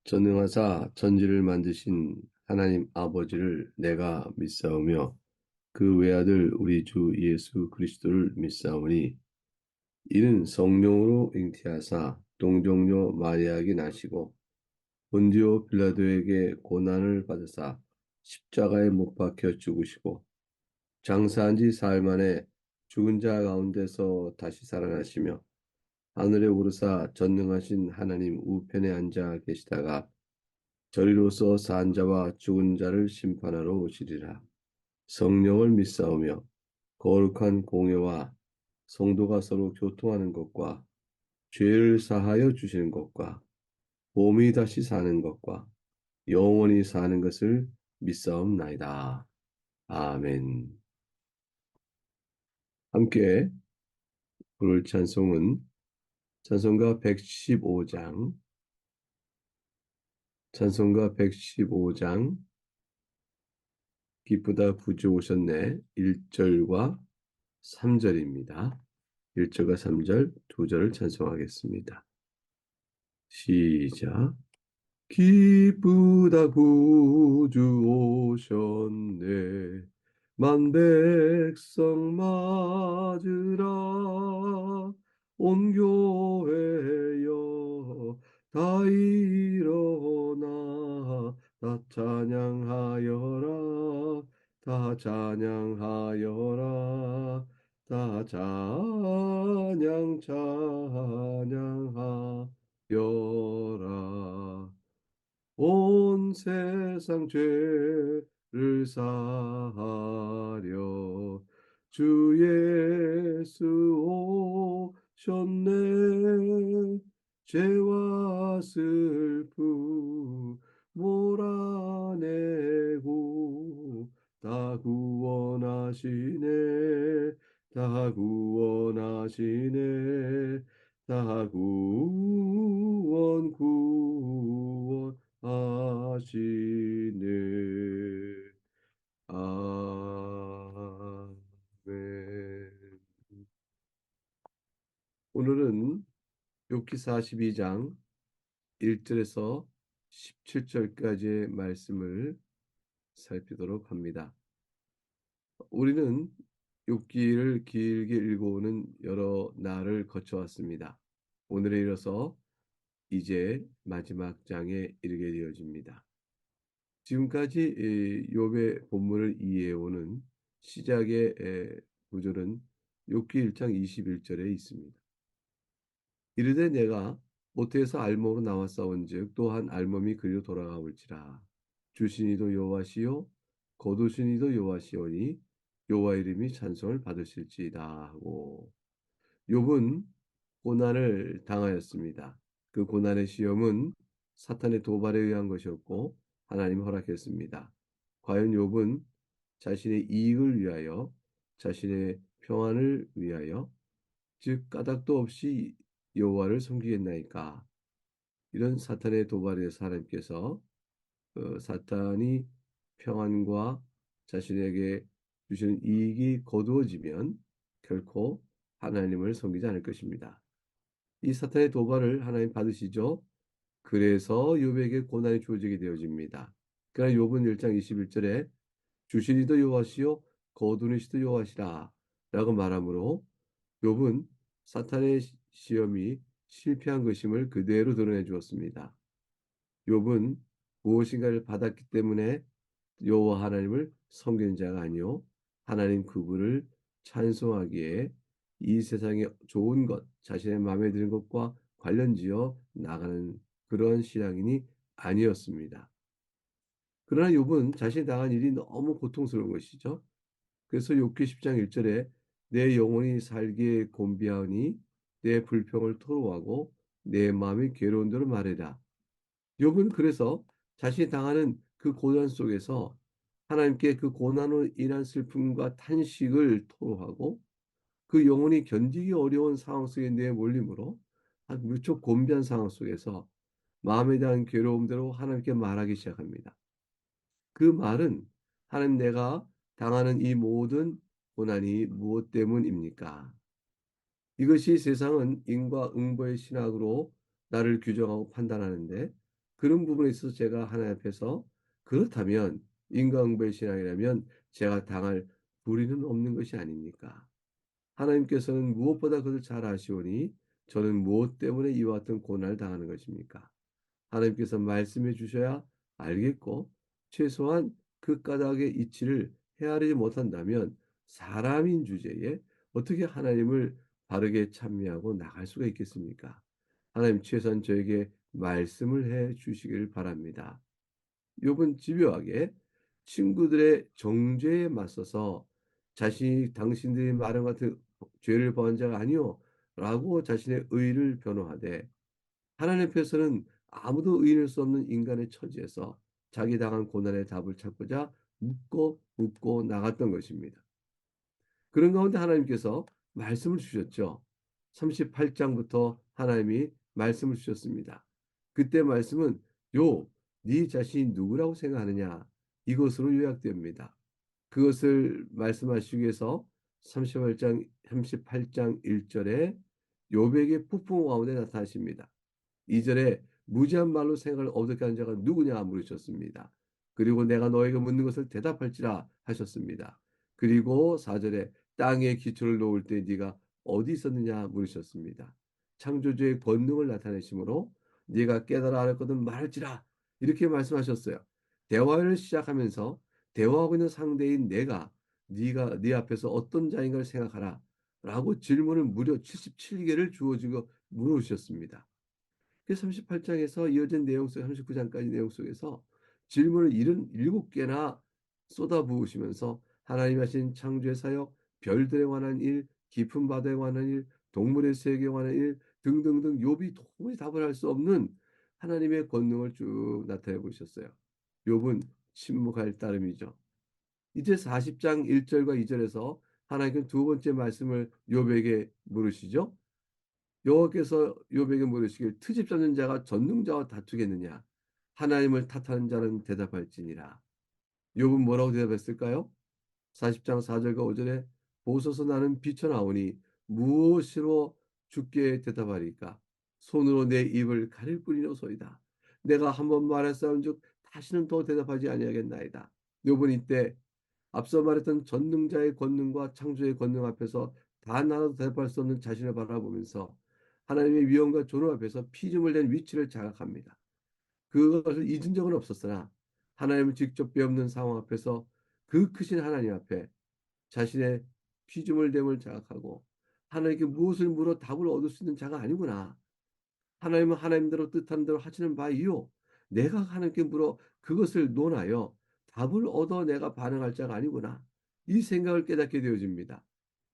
전능하사 천지를 만드신 하나님 아버지를 내가 믿사오며 그 외아들 우리 주 예수 그리스도를 믿사오니 이는 성령으로 잉태하사 동정녀 마리아에게 나시고 본디오 빌라도에게 고난을 받으사 십자가에 못 박혀 죽으시고 장사한 지 사흘 만에 죽은 자 가운데서 다시 살아나시며 하늘에 오르사 전능하신 하나님 우편에 앉아 계시다가 저리로서 산 자와 죽은 자를 심판하러 오시리라. 성령을 믿사오며 거룩한 공예와 성도가 서로 교통하는 것과 죄를 사하여 주시는 것과 몸이 다시 사는 것과 영원히 사는 것을 믿사옵나이다. 아멘. 함께 부를 찬송은 찬송가 115장, 찬송가 115장 기쁘다 구주 오셨네 1절과 3절입니다. 1절과 3절 두 절을 찬송하겠습니다. 시작. 기쁘다 구주 오셨네 만 백성 맞으라 온 교회여 다 일어나 다 찬양하여라 다 찬양하여라 다 찬양하여라 온 세상 죄를 사하려 주 예수 오셨네 죄와 슬픔 몰아내고 다 구원하시네 다 구원하시네 다 구원하시네. 아멘. 오늘은 욥기 42장 1절에서 17절까지의 말씀을 살피도록 합니다. 우리는 욥기를 길게 읽어오는 여러 날을 거쳐왔습니다. 오늘에 이르러서 이제 마지막 장에 이르게 되어집니다. 지금까지 욥의 본문을 이해해오는 시작의 구절은 욥기 1장 21절에 있습니다. 이르되 내가 모태에서 알몸으로 나왔사온즉 또한 알몸이 그리로 돌아가올지라. 주신 이도 여호와시요 거두신 이도 여호와시오니 여호와 이름이 찬송을 받으실지이다 하고 욥은 고난을 당하였습니다. 그 고난의 시험은 사탄의 도발에 의한 것이었고 하나님 허락했습니다. 과연 욥은 자신의 이익을 위하여 자신의 평안을 위하여 즉 까닭도 없이 여호와를 섬기겠나이까? 이런 사탄의 도발에서 하나님께서 사탄이 평안과 자신에게 주시는 이익이 거두어지면 결코 하나님을 섬기지 않을 것입니다. 이 사탄의 도발을 하나님 받으시죠. 그래서 욥에게 고난이 주어지게 되어집니다. 그러나 욥은 1장 21절에 주신 이도 여호와시요 거두는 이도 여호와시라 라고 말하므로 욥은 사탄의 시험이 실패한 것임을 그대로 드러내 주었습니다. 욥은 무엇인가를 받았기 때문에 여호와 하나님을 섬기는 자가 아니요 하나님 그분을 찬송하기에 이 세상의 좋은 것, 자신의 마음에 드는 것과 관련지어 나가는 그런 신앙인이 아니었습니다. 그러나 욥은 자신이 당한 일이 너무 고통스러운 것이죠. 그래서 욥기 10장 1절에 내 영혼이 살기에 곤비하니 내 불평을 토로하고 내 마음이 괴로운 대로 말해라. 욥은 그래서 자신이 당하는 그 고난 속에서 하나님께 그 고난으로 인한 슬픔과 탄식을 토로하고 그 영혼이 견디기 어려운 상황 속에 내몰림으로 무척 곤비한 상황 속에서 마음에 대한 괴로움대로 하나님께 말하기 시작합니다. 그 말은 하나님 내가 당하는 이 모든 고난이 무엇 때문입니까? 이것이 세상은 인과 응보의 신학으로 나를 규정하고 판단하는데 그런 부분에 있어서 제가 하나님 앞에서 그렇다면 인과응보의 신앙이라면 제가 당할 불의는 없는 것이 아닙니까? 하나님께서는 무엇보다 그것을 잘 아시오니 저는 무엇 때문에 이와 같은 고난을 당하는 것입니까? 하나님께서 말씀해 주셔야 알겠고 최소한 그 까닭의 이치를 헤아리지 못한다면 사람인 주제에 어떻게 하나님을 바르게 찬미하고 나갈 수가 있겠습니까? 하나님 최소한 저에게 말씀을 해 주시기를 바랍니다. 욥은 집요하게 친구들의 정죄에 맞서서 자신이 당신들이 말한 같은 죄를 범한 자가 아니요 라고 자신의 의를 변호하되 하나님 앞에서는 아무도 의인일 수 없는 인간의 처지에서 자기 당한 고난의 답을 찾고자 묻고 나갔던 것입니다. 그런 가운데 하나님께서 말씀을 주셨죠. 38장부터 하나님이 말씀을 주셨습니다. 그때 말씀은 요, 네 자신이 누구라고 생각하느냐 이것으로 요약됩니다. 그것을 말씀하시기 위해서 38장 1절에 요백의 폭풍 가운데 나타나십니다. 2절에 무지한 말로 생각을 어둡게 하는 자가 누구냐 물으셨습니다. 그리고 내가 너에게 묻는 것을 대답할지라 하셨습니다. 그리고 4절에 땅에 기초를 놓을 때 네가 어디 있었느냐 물으셨습니다. 창조주의 권능을 나타내심으로 네가 깨달아 알았거든 말할지라 이렇게 말씀하셨어요. 대화를 시작하면서 대화하고 있는 상대인 네가 네 앞에서 어떤 자인가를 생각하라 라고 질문을 무려 77개를 주어지고 물으셨습니다. 38장에서 이어진 내용 속 39장까지 내용 속에서 질문을 77개나 쏟아부으시면서 하나님 하신 창조의 사역, 별들에 관한 일, 깊은 바다에 관한 일, 동물의 세계에 관한 일 등등등 욥이 도무지 답을 할 수 없는 하나님의 권능을 쭉 나타내 보셨어요. 욥은 침묵할 따름이죠. 이제 40장 1절과 2절에서 하나님께서 두 번째 말씀을 욥에게 물으시죠. 여호와께서 욥에게 물으시길 트집 잡는 자가 전능자와 다투겠느냐 하나님을 탓하는 자는 대답할지니라. 욥은 뭐라고 대답했을까요? 40장 4절과 5절에 보소서 나는 비쳐나오니 무엇으로 주께 대답하리까 손으로 내 입을 가릴 뿐이로소이다. 내가 한번 말했사온즉 다시는 더 대답하지 아니하겠나이다. 욥은 이때 앞서 말했던 전능자의 권능과 창조의 권능 앞에서 단 하나도 대답할 수 없는 자신을 바라보면서 하나님의 위엄과 존엄 앞에서 피조물 된 위치를 자각합니다. 그것을 잊은 적은 없었으나 하나님을 직접 배우는 상황 앞에서 그 크신 하나님 앞에 자신의 피조물됨을 자각하고 하나님께 무엇을 물어 답을 얻을 수 있는 자가 아니구나. 하나님은 하나님대로 뜻하는 대로 하시는 바이요. 내가 하나님께 물어 그것을 논하여 답을 얻어 내가 반응할 자가 아니구나. 이 생각을 깨닫게 되어집니다.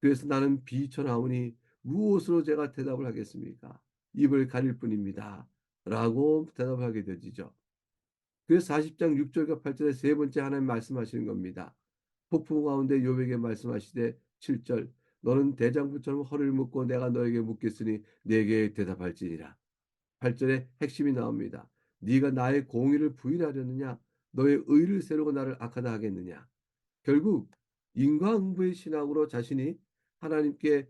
그래서 나는 비천하오니 무엇으로 제가 대답을 하겠습니까? 입을 가릴 뿐입니다. 라고 대답을 하게 되지죠. 그래서 40장 6절과 8절에 세 번째 하나님 말씀하시는 겁니다. 폭풍 가운데 욥에게 말씀하시되 7절 너는 대장부처럼 허리를 묶고 내가 너에게 묻겠으니 내게 대답할지니라. 8절에 핵심이 나옵니다. 네가 나의 공의를 부인하려느냐 너의 의를 세우고 나를 악하다 하겠느냐. 결국 인과응보의 신앙으로 자신이 하나님께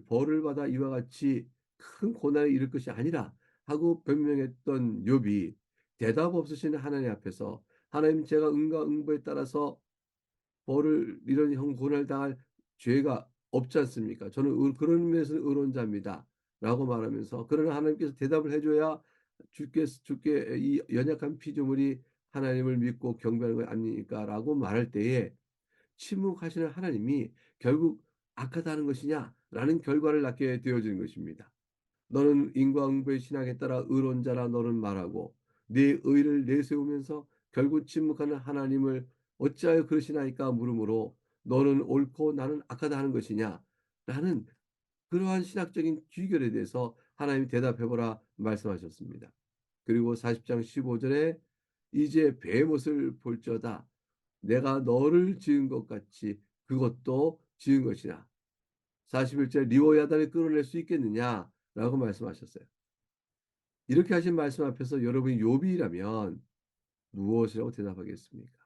벌을 받아 이와 같이 큰 고난에 이를 것이 아니라 하고 변명했던 욥이 대답 없으신 하나님 앞에서 하나님 제가 인과응보에 따라서 벌을 이런 형 고난을 당할 죄가 없지 않습니까? 저는 그런 면에서 의로운 자입니다. 라고 말하면서 그러나 하나님께서 대답을 해줘야 주께 이 연약한 피조물이 하나님을 믿고 경배하는 것 아닙니까? 라고 말할 때에 침묵하시는 하나님이 결국 악하다는 것이냐? 라는 결과를 낳게 되어지는 것입니다. 너는 인과응보의 신앙에 따라 의로운 자라 너는 말하고 네 의를 내세우면서 결국 침묵하는 하나님을 어찌하여 그러시나이까 물으므로 너는 옳고 나는 악하다 하는 것이냐? 라는 그러한 신학적인 귀결에 대해서 하나님이 대답해보라 말씀하셨습니다. 그리고 40장 15절에 이제 베못을 볼지어다 내가 너를 지은 것 같이 그것도 지은 것이나 41절 리워야단을 끌어낼 수 있겠느냐 라고 말씀하셨어요. 이렇게 하신 말씀 앞에서 여러분이 욥이라면 무엇이라고 대답하겠습니까?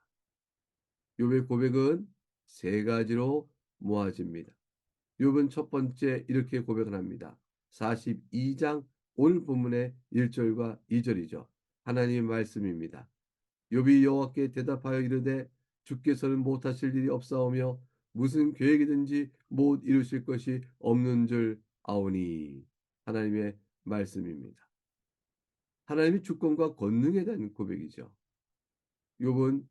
욥의 고백은 세 가지로 모아집니다. 욥은 첫 번째 이렇게 고백을 합니다. 42장 오늘 본문의 1절과 2절이죠. 하나님의 말씀입니다. 욥이 여호와께 대답하여 이르되 주께서는 못하실 일이 없사오며 무슨 계획이든지 못 이루실 것이 없는 줄 아오니. 하나님의 말씀입니다. 하나님의 주권과 권능에 대한 고백이죠. 욥은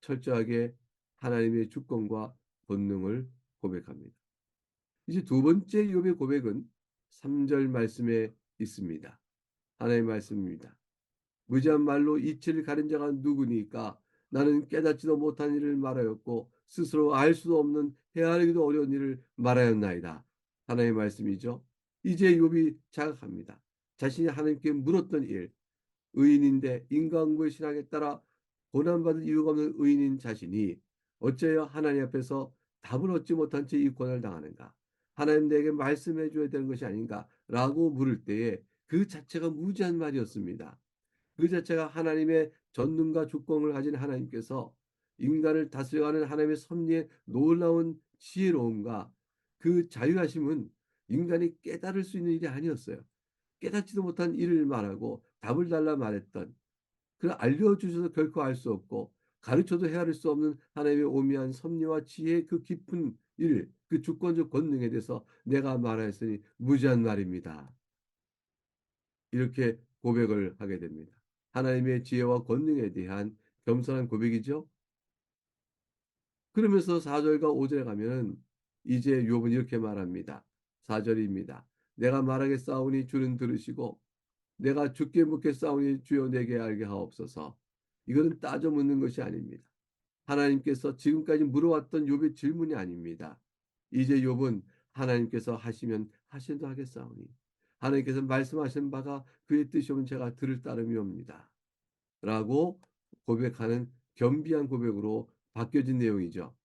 철저하게 하나님의 주권과 권능을 고백합니다. 이제 두 번째 욥의 고백은 3절 말씀에 있습니다. 하나님의 말씀입니다. 무지한 말로 이치를 가린 자가 누구니까 나는 깨닫지도 못한 일을 말하였고 스스로 알 수도 없는 헤아리기도 어려운 일을 말하였나이다. 하나님의 말씀이죠. 이제 욥이 자각합니다. 자신이 하나님께 물었던 일, 의인인데 인간의 신앙에 따라 고난받을 이유가 없는 의인인 자신이 어째여 하나님 앞에서 답을 얻지 못한 채 이 고난을 당하는가? 하나님 내게 말씀해 줘야 되는 것이 아닌가라고 물을 때에 그 자체가 무지한 말이었습니다. 그 자체가 하나님의 전능과 주권을 가진 하나님께서 인간을 다스려가는 하나님의 섭리의 놀라운 지혜로움과 그 자유하심은 인간이 깨달을 수 있는 일이 아니었어요. 깨닫지도 못한 일을 말하고 답을 달라 말했던, 그 알려주셔서 결코 알 수 없고 가르쳐도 헤아릴 수 없는 하나님의 오묘한 섭리와 지혜의 그 깊은 일, 그 주권적 권능에 대해서 내가 말하였으니 무지한 말입니다. 이렇게 고백을 하게 됩니다. 하나님의 지혜와 권능에 대한 겸손한 고백이죠. 그러면서 4절과 5절에 가면 이제 욥은 이렇게 말합니다. 4절입니다. 내가 말하겠사오니 주는 들으시고 내가 주께 묻겠사오니 주여 내게 알게 하옵소서. 이거는 따져 묻는 것이 아닙니다. 하나님께서 지금까지 물어왔던 욥의 질문이 아닙니다. 이제 욥은 하나님께서 하시면 하신다 하겠사오니 하나님께서 말씀하신 바가 그의 뜻이 오면 제가 들을 따름이옵니다. 라고 고백하는 겸비한 고백으로 바뀌어진 내용이죠.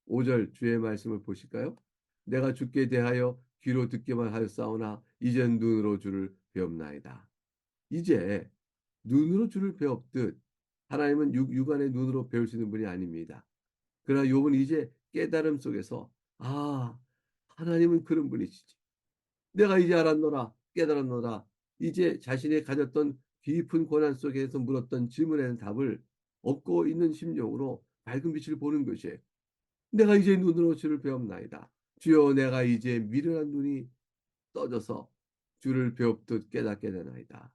5절 주의 말씀을 보실까요? 내가 주께 대하여 귀로 듣기만 하였사오나 이젠 눈으로 주를 배옵나이다. 이제 눈으로 주를 배웠듯 하나님은 육안의 눈으로 배울 수 있는 분이 아닙니다. 그러나 욥은 이제 깨달음 속에서 하나님은 그런 분이시지. 내가 이제 알았노라 깨달았노라. 이제 자신이 가졌던 깊은 고난 속에서 물었던 질문에는 답을 얻고 있는 심령으로 밝은 빛을 보는 것이에요. 내가 이제 눈으로 주를 배옵나이다. 주여 내가 이제 미련한 눈이 떠져서 주를 배웁듯 깨닫게 되나이다.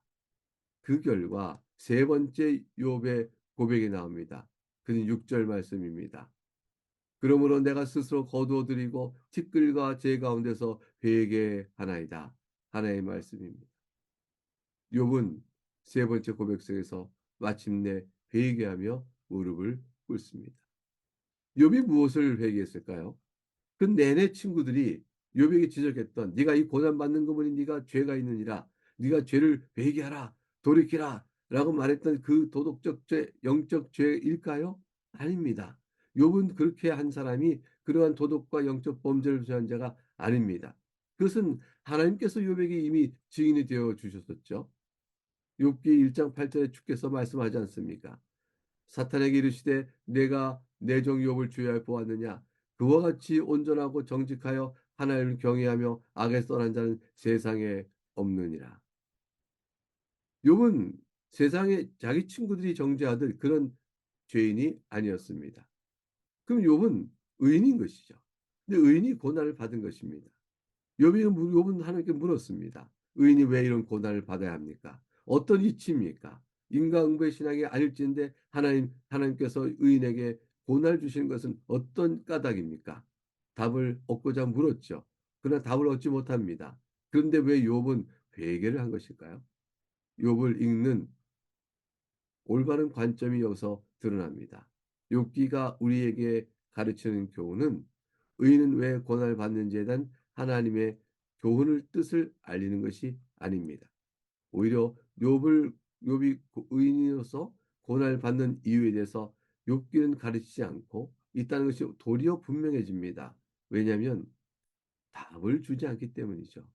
그 결과 세 번째 욥의 고백이 나옵니다. 그는 6절 말씀입니다. 그러므로 내가 스스로 거두어들이고 티끌과 제 가운데서 회개하나이다. 하나의 말씀입니다. 욥은 세 번째 고백 속에서 마침내 회개하며 무릎을 꿇습니다. 욥이 무엇을 회개했을까요? 그 내내 친구들이 욥에게 지적했던 네가 이 고난 받는 거 보니 네가 죄가 있느니라. 네가 죄를 회개하라. 돌이키라. 라고 말했던 그 도덕적 죄, 영적 죄일까요? 아닙니다. 욥은 그렇게 한 사람이 그러한 도덕과 영적 범죄를 저한 자가 아닙니다. 그것은 하나님께서 욥에게 이미 증인이 되어 주셨었죠. 욥기 1장 8절에 주께서 말씀하지 않습니까? 사탄에게 이르시되 내가 내 종 욥을 주야에 보았느냐 그와 같이 온전하고 정직하여 하나님을 경외하며 악에 떠난 자는 세상에 없느니라. 욥은 세상에 자기 친구들이 정죄하듯 그런 죄인이 아니었습니다. 그럼 욥은 의인인 것이죠. 근데 의인이 고난을 받은 것입니다. 욥은 하나님께 물었습니다. 의인이 왜 이런 고난을 받아야 합니까? 어떤 이치입니까? 인과응보의 신앙이 아닐진데 하나님께서 의인에게 고난을 주시는 것은 어떤 까닭입니까? 답을 얻고자 물었죠. 그러나 답을 얻지 못합니다. 그런데 왜 욥은 회개를 한 것일까요? 욥을 읽는 올바른 관점이 여기서 드러납니다. 욥기가 우리에게 가르치는 교훈은 의인은 왜 고난을 받는지에 대한 하나님의 교훈을 뜻을 알리는 것이 아닙니다. 오히려 욥이 의인으로서 고난을 받는 이유에 대해서 욥기는 가르치지 않고 있다는 것이 도리어 분명해집니다. 왜냐하면 답을 주지 않기 때문이죠.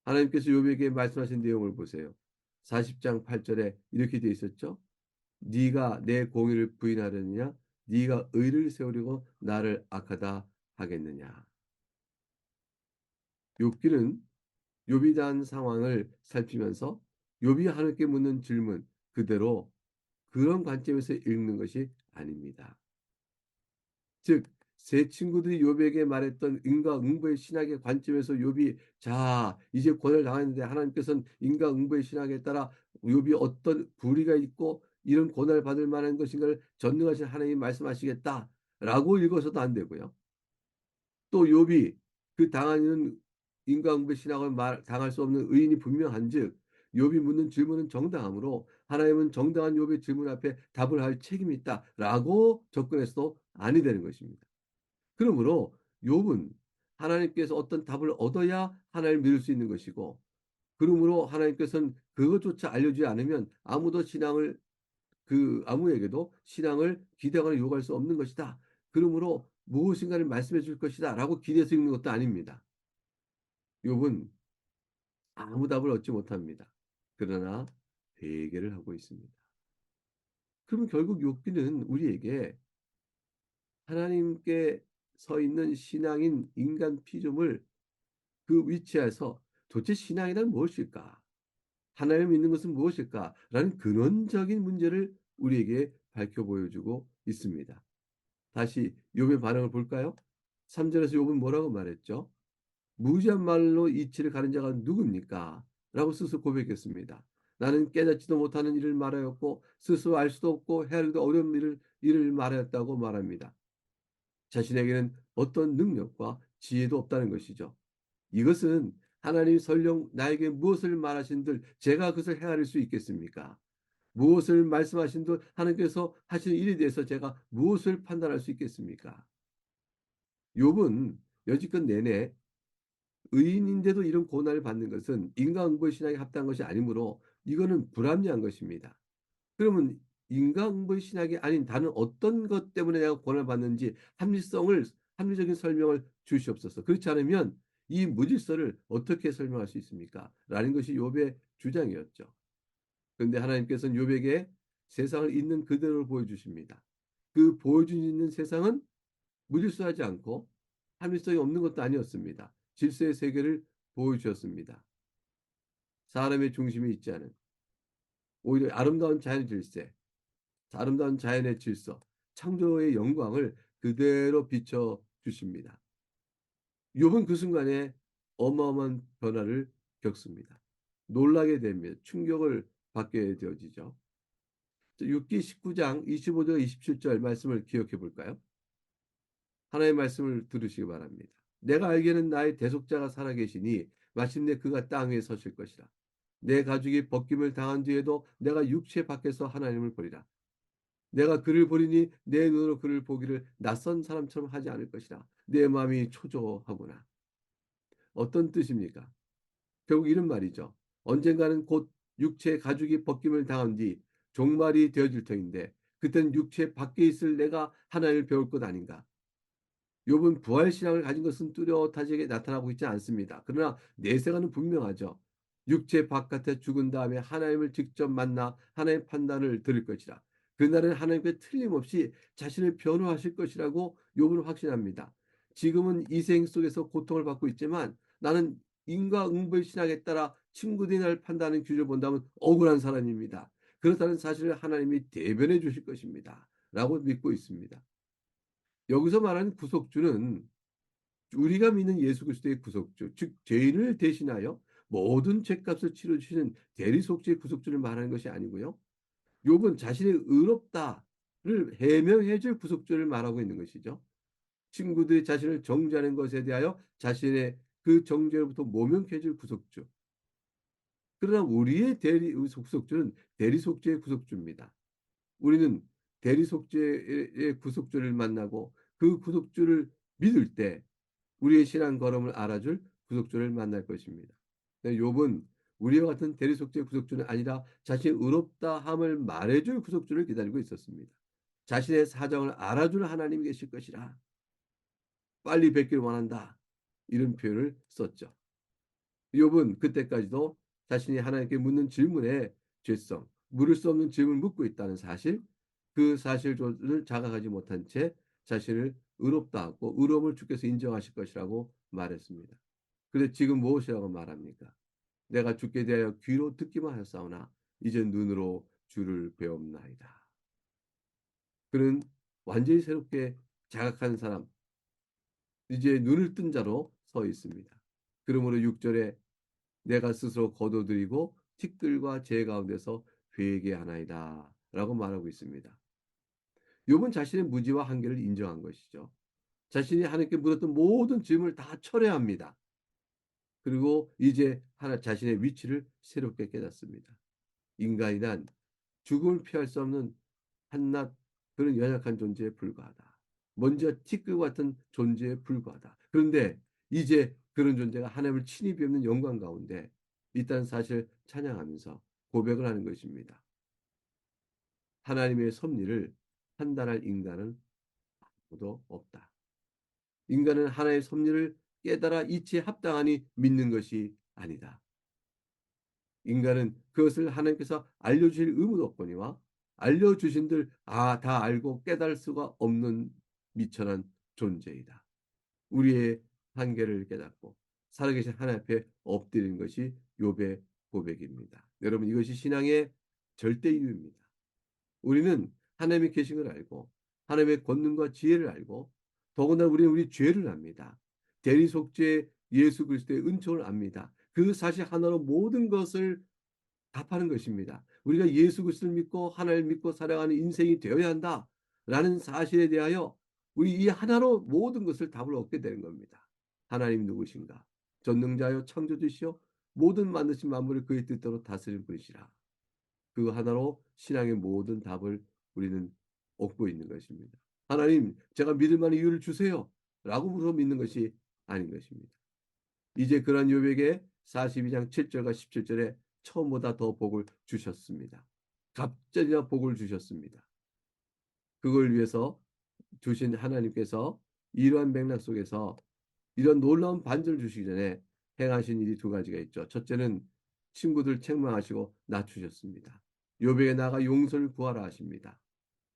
하나님께서 욥에게 말씀하신 내용을 보세요. 40장 8절에 이렇게 되어 있었죠. 네가 내 공의를 부인하려느냐? 네가 의를 세우려고 나를 악하다 하겠느냐? 욥기는 욥이 당한 상황을 살피면서 욥이 하나님께 묻는 질문 그대로 그런 관점에서 읽는 것이 아닙니다. 즉, 세 친구들이 욥에게 말했던 인과응보의 신학의 관점에서 욥이 자, 이제 고난을 당했는데 하나님께서는 인과응보의 신학에 따라 욥이 어떤 불의가 있고 이런 고난을 받을 만한 것인가를 전능하신 하나님이 말씀하시겠다라고 읽어서도 안 되고요. 또 욥이 그 당하는 인과응보 신학을 당할 수 없는 의인이 분명한즉 욥이 묻는 질문은 정당하므로 하나님은 정당한 욥의 질문 앞에 답을 할 책임이 있다라고 접근해서도 아니 되는 것입니다. 그러므로 욥은 하나님께서 어떤 답을 얻어야 하나님을 믿을 수 있는 것이고 그러므로 하나님께서는 그것조차 알려주지 않으면 아무도 신앙을 아무에게도 신앙을 기대하거나 요구할 수 없는 것이다. 그러므로 무엇인가를 말씀해 줄 것이다 라고 기대해서 읽는 것도 아닙니다. 욥은 아무 답을 얻지 못합니다. 그러나 회개를 하고 있습니다. 그러면 결국 욥기는 우리에게 하나님께 서 있는 신앙인 인간 피조물 그 위치에서 도대체 신앙이란 무엇일까? 하나님을 믿는 것은 무엇일까? 라는 근원적인 문제를 우리에게 밝혀 보여주고 있습니다. 다시 욥의 반응을 볼까요? 3절에서 욥은 뭐라고 말했죠? 무지한 말로 이치를 가른 자가 누굽니까? 라고 스스로 고백했습니다. 나는 깨닫지도 못하는 일을 말하였고 스스로 알 수도 없고 헤아리기도 어려운 일을 말하였다고 말합니다. 자신에게는 어떤 능력과 지혜도 없다는 것이죠. 이것은 하나님이 설령 나에게 무엇을 말하신들 제가 그것을 헤아릴 수 있겠습니까? 무엇을 말씀하신들 하나님께서 하시는 일에 대해서 제가 무엇을 판단할 수 있겠습니까? 욥은 여지껏 내내 의인인데도 이런 고난을 받는 것은 인과응보 신앙에 합당한 것이 아니므로 이거는 불합리한 것입니다. 그러면 인과응보 신학이 아닌 다른 어떤 것 때문에 내가 고난을 받는지 합리적인 설명을 주시옵소서. 그렇지 않으면 이 무질서를 어떻게 설명할 수 있습니까? 라는 것이 욥의 주장이었죠. 그런데 하나님께서는 욥에게 세상을 있는 그대로 보여주십니다. 그 보여준 있는 세상은 무질서하지 않고 합리성이 없는 것도 아니었습니다. 질서의 세계를 보여주셨습니다. 사람의 중심이 있지 않은 오히려 아름다운 자연의 질서, 아름다운 자연의 질서, 창조의 영광을 그대로 비춰 주십니다. 욥은 그 순간에 어마어마한 변화를 겪습니다. 놀라게 됩니다. 충격을 받게 되어지죠. 6기 19장 25절 27절 말씀을 기억해 볼까요? 하나님의 말씀을 들으시기 바랍니다. 내가 알기는 나의 대속자가 살아계시니 마침내 그가 땅 위에 서실 것이라. 내 가죽이 벗김을 당한 뒤에도 내가 육체 밖에서 하나님을 보리라. 내가 그를 보리니 내 눈으로 그를 보기를 낯선 사람처럼 하지 않을 것이라. 내 마음이 초조하구나. 어떤 뜻입니까? 결국 이런 말이죠. 언젠가는 곧 육체 가죽이 벗김을 당한 뒤 종말이 되어질 터인데 그때는 육체 밖에 있을 내가 하나님을 배울 것 아닌가. 욥은 부활 신앙을 가진 것은 뚜렷하게 나타나고 있지 않습니다. 그러나 내세가는 분명하죠. 육체 바깥에 죽은 다음에 하나님을 직접 만나 하나님의 판단을 들을 것이라. 그날은 하나님께 틀림없이 자신을 변호하실 것이라고 욥은 확신합니다. 지금은 이 생 속에서 고통을 받고 있지만 나는 인과응보의 신학에 따라 친구들이 나를 판단하는 규율을 본다면 억울한 사람입니다. 그렇다는 사실을 하나님이 대변해 주실 것입니다. 라고 믿고 있습니다. 여기서 말하는 구속주는 우리가 믿는 예수 그리스도의 구속주, 즉 죄인을 대신하여 모든 죄값을 치러 주시는 대리속죄의 구속주를 말하는 것이 아니고요. 욥은 자신의 의롭다를 해명해 줄 구속주를 말하고 있는 것이죠. 친구들이 자신을 정죄하는 것에 대하여 자신의 그 정죄로부터 모면케 해줄 구속주. 그러나 우리의 구속주는 대리속죄의 구속주입니다. 우리는 대리속죄의 구속주를 만나고 그 구속주를 믿을 때 우리의 신앙 걸음을 알아줄 구속주를 만날 것입니다. 욥은 우리와 같은 대리속죄 구속주는 아니라 자신의 의롭다 함을 말해줄 구속주를 기다리고 있었습니다. 자신의 사정을 알아줄 하나님이 계실 것이라 빨리 뵙기를 원한다. 이런 표현을 썼죠. 욥은 그때까지도 자신이 하나님께 묻는 질문에 죄성, 물을 수 없는 질문을 묻고 있다는 사실, 그 사실을 자각하지 못한 채 자신을 의롭다 하고 의로움을 주께서 인정하실 것이라고 말했습니다. 그런데 지금 무엇이라고 말합니까? 내가 주께 대하여 귀로 듣기만 하였사오나 이제 눈으로 주를 배옵나이다. 그는 완전히 새롭게 자각한 사람, 이제 눈을 뜬 자로 서 있습니다. 그러므로 6절에 내가 스스로 거둬들이고 티끌과 재 가운데서 회개하나이다 라고 말하고 있습니다. 욥은 자신의 무지와 한계를 인정한 것이죠. 자신이 하나님께 물었던 모든 짐을 다 철회합니다. 그리고 이제 하나 자신의 위치를 새롭게 깨닫습니다. 인간이란 죽음을 피할 수 없는 한낱 그런 연약한 존재에 불과하다. 먼지와 티끌 같은 존재에 불과하다. 그런데 이제 그런 존재가 하나님을 친히 뵙는 영광 가운데 있다는 사실을 찬양하면서 고백을 하는 것입니다. 하나님의 섭리를 판단할 인간은 아무도 없다. 인간은 하나님의 섭리를 깨달아 이치에 합당하니 믿는 것이 아니다. 인간은 그것을 하나님께서 알려주실 의무도 없거니와 알려주신들 다 알고 깨달을 수가 없는 미천한 존재이다. 우리의 한계를 깨닫고 살아계신 하나님 앞에 엎드리는 것이 욥의 고백입니다. 여러분 이것이 신앙의 절대 이유입니다. 우리는 하나님의 계신 걸 알고 하나님의 권능과 지혜를 알고 더군다나 우리는 우리 죄를 압니다. 대리속죄 예수 그리스도의 은총을 압니다. 그 사실 하나로 모든 것을 답하는 것입니다. 우리가 예수 그리스도를 믿고 하나님을 믿고 살아가는 인생이 되어야 한다라는 사실에 대하여 우리 이 하나로 모든 것을 답을 얻게 되는 겁니다. 하나님 누구신가? 전능자여 창조주시여 모든 만드신 만물을 그의 뜻대로 다스리는 분이시라. 그 하나로 신앙의 모든 답을 우리는 얻고 있는 것입니다. 하나님, 제가 믿을 만한 이유를 주세요. 라고 물어 믿는 것이 아닌 것입니다. 이제 그런 욥에게 42장 7절과 17절에 처음보다 더 복을 주셨습니다. 갑절이나 복을 주셨습니다. 그걸 위해서 주신 하나님께서 이러한 맥락 속에서 이런 놀라운 반전을 주시기 전에 행하신 일이 두 가지가 있죠. 첫째는 친구들 책망하시고 낮추셨습니다. 욥에게 나가 용서를 구하라 하십니다.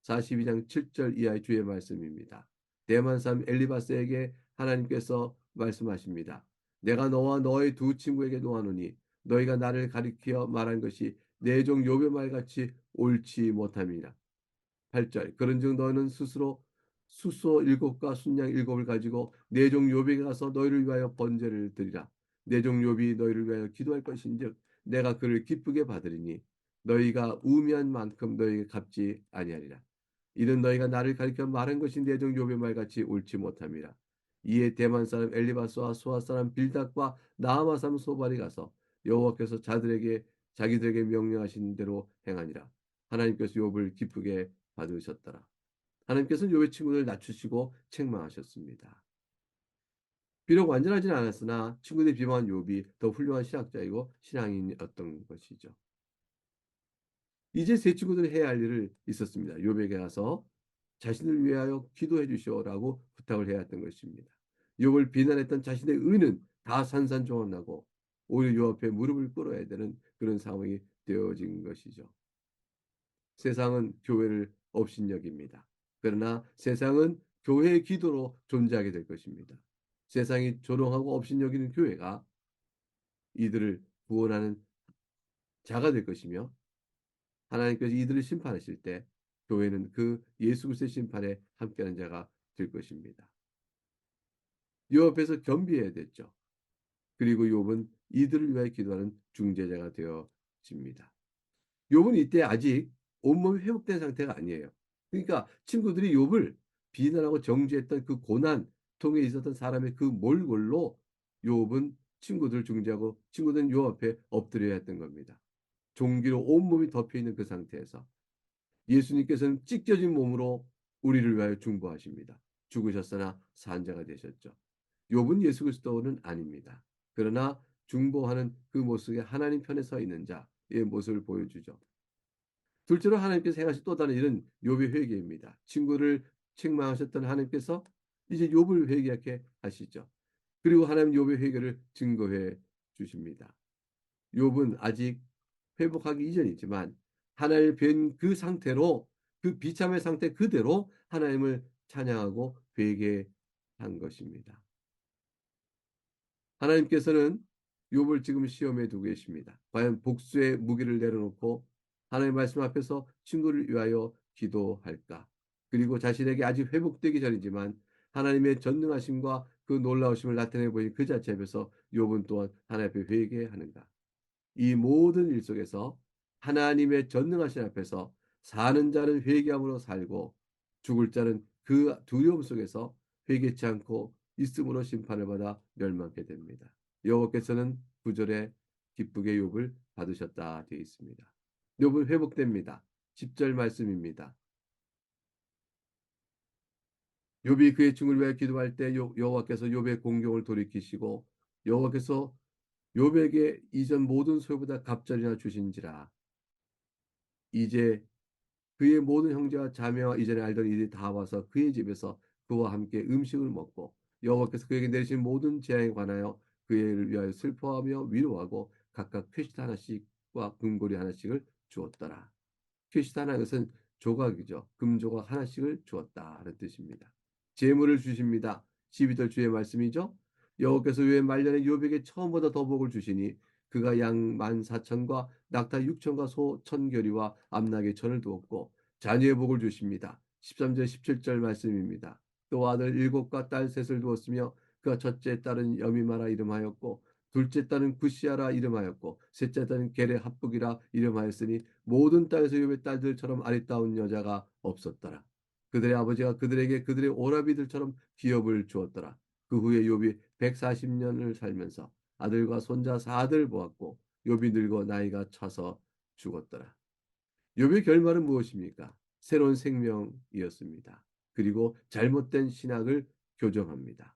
42장 7절 이하의 주의 말씀입니다. 대만 사람 엘리바스에게 하나님께서 말씀하십니다. 내가 너와 너의 두 친구에게 노하노니 너희가 나를 가리켜 말한 것이 내 종 욥의 말같이 옳지 못함이라. 8절 그런즉 너는 스스로 숫소 7과 순양 7을 가지고 내 종 욥에게 가서 너희를 위하여 번제를 드리라. 내 종 욥이 너희를 위하여 기도할 것인즉 내가 그를 기쁘게 받으리니 너희가 우미한 만큼 너희에게 갚지 아니하리라. 이는 너희가 나를 가리켜 말한 것이 내 종 욥의 말같이 옳지 못함이라. 이에 대만 사람 엘리바스와 소아 사람 빌닷과 나아마 사람 소발이 가서 여호와께서 자기들에게 명령하신 대로 행하니라. 하나님께서 욥을 기쁘게 받으셨더라. 하나님께서는 욥의 친구들을 낮추시고 책망하셨습니다. 비록 완전하지는 않았으나 친구들이 비방한 욥이 더 훌륭한 신학자이고 신앙인이었던 것이죠. 이제 세 친구들이 해야 할 일을 있었습니다. 욥에게 가서 자신을 위하여 기도해 주시오라고 부탁을 해야 했던 것입니다. 욥을 비난했던 자신의 의는 다 산산조각나고 오히려 욥 앞에 무릎을 꿇어야 되는 그런 상황이 되어진 것이죠. 세상은 교회를 업신여깁니다. 그러나 세상은 교회의 기도로 존재하게 될 것입니다. 세상이 조롱하고 업신여기는 교회가 이들을 구원하는 자가 될 것이며 하나님께서 이들을 심판하실 때 교회는 그 예수 그리스도의 심판에 함께하는 자가 될 것입니다. 욥 앞에서 겸비해야 됐죠. 그리고 욥은 이들을 위하여 기도하는 중재자가 되어집니다. 욥은 이때 아직 온몸이 회복된 상태가 아니에요. 그러니까 친구들이 욥을 비난하고 정죄했던 그 고난 통에 있었던 사람의 그 몰골로 욥은 친구들 중재하고 친구들은 욥 앞에 엎드려야 했던 겁니다. 종기로 온몸이 덮여 있는 그 상태에서 예수님께서는 찢겨진 몸으로 우리를 위하여 중보하십니다. 죽으셨으나 산 자가 되셨죠. 욥은 예수 그리스도는 아닙니다. 그러나 중보하는 그 모습에 하나님 편에 서 있는 자의 모습을 보여주죠. 둘째로 하나님께서 행하신 또 다른 일은 욥의 회개입니다. 친구를 책망하셨던 하나님께서 이제 욥을 회개하게 하시죠. 그리고 하나님 욥의 회개를 증거해 주십니다. 욥은 아직 회복하기 이전이지만 하나님을 뵌 그 상태로 그 비참의 상태 그대로 하나님을 찬양하고 회개한 것입니다. 하나님께서는 욥을 지금 시험에 두고 계십니다. 과연 복수의 무기를 내려놓고 하나님의 말씀 앞에서 친구를 위하여 기도할까? 그리고 자신에게 아직 회복되기 전이지만 하나님의 전능하심과 그 놀라우심을 나타내 보인 그 자체 앞에서 욥은 또한 하나님 앞에 회개하는가? 이 모든 일 속에서 하나님의 전능하신 앞에서 사는 자는 회개함으로 살고 죽을 자는 그 두려움 속에서 회개치 않고 있음으로 심판을 받아 멸망하게 됩니다. 여호와께서는 9절에 기쁘게 욥을 받으셨다 되어 있습니다. 욥은 회복됩니다. 10절 말씀입니다. 욥이 그의 친구를 위하여 기도할 때 여호와께서 욥의 공경을 돌이키시고 여호와께서 욥에게 이전 모든 소유보다 갑절이나 주신지라. 이제 그의 모든 형제와 자매와 이전에 알던 이들이 다 와서 그의 집에서 그와 함께 음식을 먹고 여호와께서 그에게 내리신 모든 재앙에 관하여 그를 위하여 슬퍼하며 위로하고 각각 표시 하나씩과 금고리 하나씩을 주었더라. 표시 하나 것은 조각이죠. 금조각 하나씩을 주었다는 뜻입니다. 재물을 주십니다. 12절 주의 말씀이죠. 여호와께서 왜 말년에 욥에게 처음보다 더 복을 주시니 그가 양 14,000과 낙타 6,000과 소 1,000결이와 암나귀 1,000을 두었고 자녀의 복을 주십니다. 13절 17절 말씀입니다. 또 아들 7과 딸 셋을 두었으며 그가 첫째 딸은 여미마라 이름하였고 둘째 딸은 구시아라 이름하였고 셋째 딸은 게레 합북이라 이름하였으니 모든 땅에서 욥의 딸들처럼 아리따운 여자가 없었더라. 그들의 아버지가 그들에게 그들의 오라비들처럼 기업을 주었더라. 그 후에 욥이 140년을 살면서 아들과 손자 4들 보았고 욥이 늙어 나이가 차서 죽었더라. 욥의 결말은 무엇입니까? 새로운 생명이었습니다. 그리고 잘못된 신학을 교정합니다.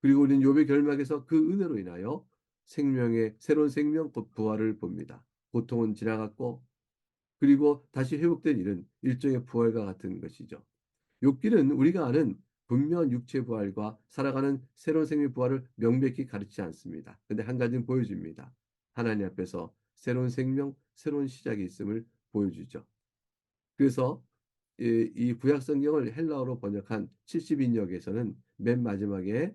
그리고 우리는 욥의 결말에서 그 은혜로 인하여 생명의 새로운 생명 부활을 봅니다. 고통은 지나갔고 그리고 다시 회복된 일은 일종의 부활과 같은 것이죠. 욥기는 우리가 아는 분명 육체 부활과 살아가는 새로운 생명 부활을 명백히 가르치지 않습니다. 근데 한 가지는 보여줍니다. 하나님 앞에서 새로운 생명, 새로운 시작이 있음을 보여주죠. 그래서 이 구약 성경을 헬라어로 번역한 70인역에서는 맨 마지막에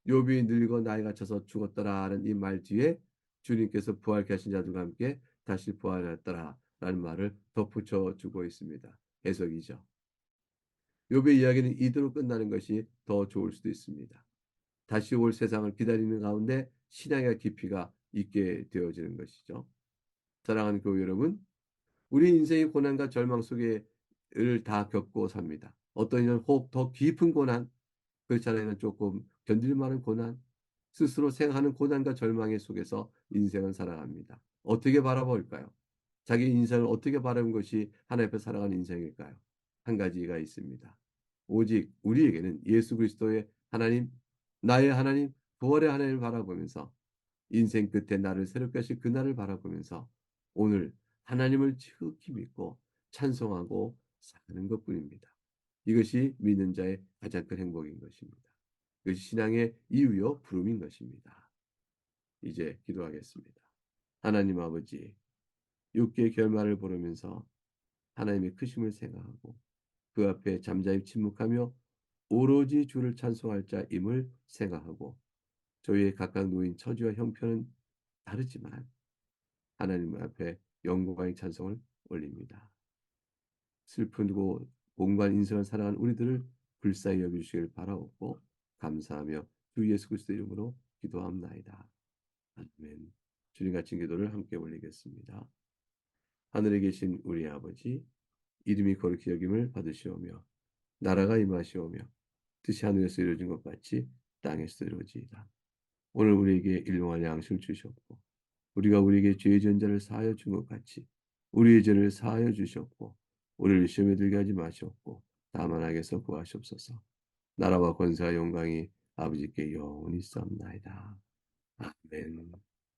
욥이 늙어 나이가 차서 죽었더라라는 이 말 뒤에 주님께서 부활케 하신 자들과 함께 다시 부활하였더라라는 말을 덧붙여 주고 있습니다. 해석이죠. 욥의 이야기는 이대로 끝나는 것이 더 좋을 수도 있습니다. 다시 올 세상을 기다리는 가운데 신앙의 깊이가 있게 되어지는 것이죠. 사랑하는 교회 여러분, 우리 인생의 고난과 절망 속에를 다 겪고 삽니다. 어떤 이는 혹 더 깊은 고난, 그렇잖아요. 조금 견딜 만한 고난, 스스로 생각하는 고난과 절망의 속에서 인생은 살아갑니다. 어떻게 바라볼까요? 자기 인생을 어떻게 바라는 것이 하나님 앞에 살아가는 인생일까요? 한 가지가 있습니다. 오직 우리에게는 예수 그리스도의 하나님, 나의 하나님, 부활의 하나님을 바라보면서 인생 끝에 나를 새롭게 하실 그날을 바라보면서 오늘 하나님을 지극히 믿고 찬송하고 사는 것뿐입니다. 이것이 믿는 자의 가장 큰 행복인 것입니다. 이것이 신앙의 이유요 부름인 것입니다. 이제 기도하겠습니다. 하나님 아버지, 육계의 결말을 보르면서 하나님의 크심을 생각하고 그 앞에 잠잠히 침묵하며 오로지 주를 찬송할 자임을 생각하고 저희의 각각 놓인 처지와 형편은 다르지만 하나님 앞에 영광의 찬송을 올립니다. 슬프고 공간 인생을 살아가는 우리들을 불쌍히 여겨주시길 바라옵고 감사하며 주 예수 그리스도 이름으로 기도합나이다. 아멘. 주님 같은 기도를 함께 올리겠습니다. 하늘에 계신 우리 아버지, 이름이 거룩히 여김을 받으시오며 나라가 임하시오며 뜻이 하늘에서 이루어진 것 같이 땅에서 이루어지이다. 오늘 우리에게 일용할 양식을 주셨고 우리가 우리에게 죄의 전자를 사하여 준 것 같이 우리의 죄를 사하여 주셨고 우리를 시험에 들게 하지 마시옵고 다만 악에서 구하시옵소서. 나라와 권세와 영광이 아버지께 영원히 있사옵나이다. 아멘.